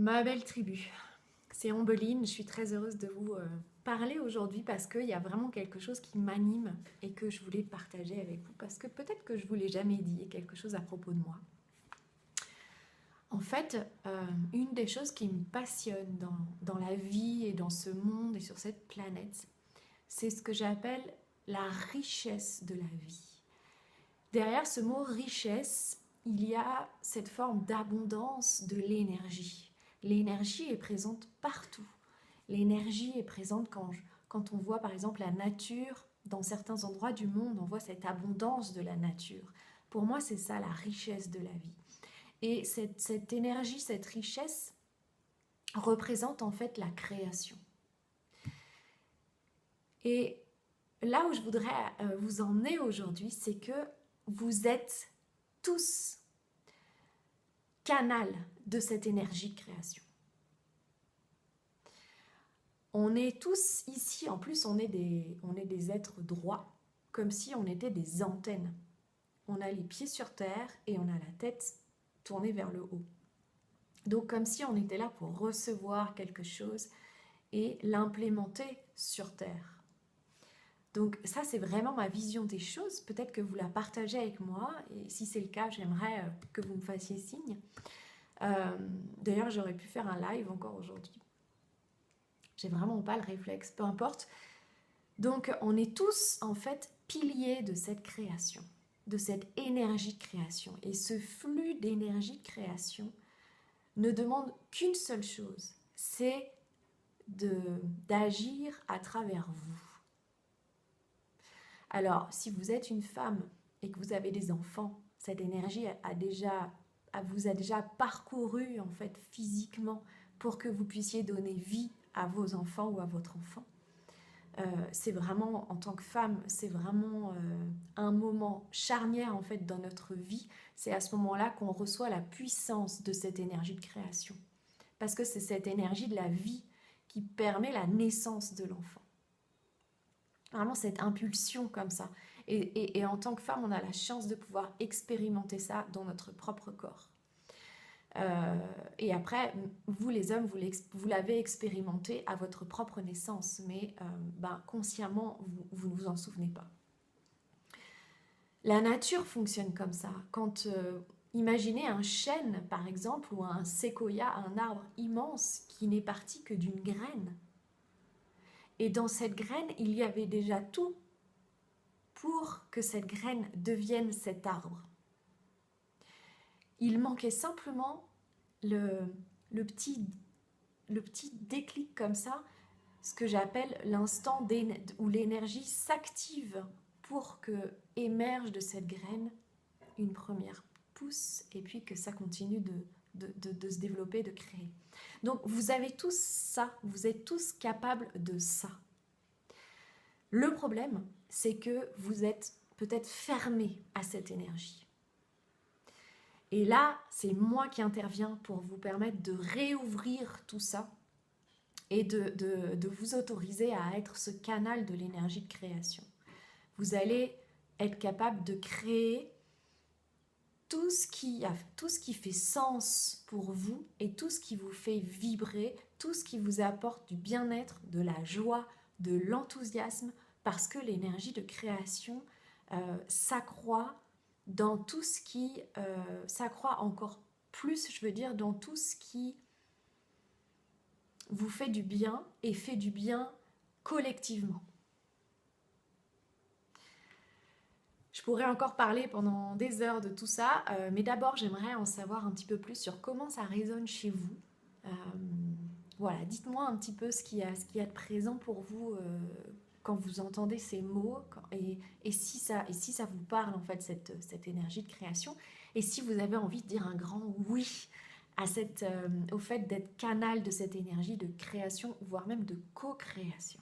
Ma belle tribu, c'est Ombeline, je suis très heureuse de vous parler aujourd'hui parce qu'il y a vraiment quelque chose qui m'anime et que je voulais partager avec vous parce que peut-être que je ne vous l'ai jamais dit, quelque chose à propos de moi. En fait, une des choses qui me passionne dans la vie et dans ce monde et sur cette planète, c'est ce que j'appelle la richesse de la vie. Derrière ce mot richesse, il y a cette forme d'abondance de l'énergie. L'énergie est présente partout. L'énergie est présente quand on voit par exemple la nature. Dans certains endroits du monde, on voit cette abondance de la nature. Pour moi, c'est ça la richesse de la vie. Et cette énergie, cette richesse représente en fait la création. Et là où je voudrais vous emmener aujourd'hui, c'est que vous êtes tous canal de cette énergie de création. On est tous ici, en plus on est des êtres droits, comme si on était des antennes. On a les pieds sur terre et on a la tête tournée vers le haut. Donc comme si on était là pour recevoir quelque chose et l'implémenter sur terre. Donc ça, c'est vraiment ma vision des choses. Peut-être que vous la partagez avec moi. Et si c'est le cas, j'aimerais que vous me fassiez signe. D'ailleurs, j'aurais pu faire un live encore aujourd'hui. J'ai vraiment pas le réflexe, peu importe. Donc, on est tous, en fait, piliers de cette création, de cette énergie de création. Et ce flux d'énergie de création ne demande qu'une seule chose, c'est d'agir à travers vous. Alors, si vous êtes une femme et que vous avez des enfants, cette énergie vous a déjà parcouru en fait physiquement pour que vous puissiez donner vie à vos enfants ou à votre enfant. C'est vraiment, en tant que femme, c'est vraiment un moment charnière en fait dans notre vie. C'est à ce moment-là qu'on reçoit la puissance de cette énergie de création. Parce que c'est cette énergie de la vie qui permet la naissance de l'enfant. Vraiment cette impulsion comme ça. Et en tant que femme, on a la chance de pouvoir expérimenter ça dans notre propre corps. Et après, vous les hommes, vous l'avez expérimenté à votre propre naissance, mais consciemment, vous ne vous en souvenez pas. La nature fonctionne comme ça. Quand imaginez un chêne, par exemple, ou un séquoia, un arbre immense qui n'est parti que d'une graine. Et dans cette graine, il y avait déjà tout pour que cette graine devienne cet arbre. Il manquait simplement le petit déclic comme ça, ce que j'appelle l'instant où l'énergie s'active pour que émerge de cette graine une première pousse et puis que ça continue de se développer, de créer. Donc vous avez tous ça, vous êtes tous capables de ça. Le problème, c'est que vous êtes peut-être fermés à cette énergie. Et là, c'est moi qui interviens pour vous permettre de réouvrir tout ça et de vous autoriser à être ce canal de l'énergie de création. Vous allez être capable de créer tout ce qui fait sens pour vous et tout ce qui vous fait vibrer, tout ce qui vous apporte du bien-être, de la joie, de l'enthousiasme, parce que l'énergie de création s'accroît dans tout ce qui s'accroît encore plus, je veux dire, dans tout ce qui vous fait du bien et fait du bien collectivement. Je pourrais encore parler pendant des heures de tout ça, mais d'abord j'aimerais en savoir un petit peu plus sur comment ça résonne chez vous. Voilà, dites-moi un petit peu ce qu'il y a de présent pour vous quand vous entendez ces mots et si ça vous parle en fait cette énergie de création et si vous avez envie de dire un grand oui à au fait d'être canal de cette énergie de création voire même de co-création.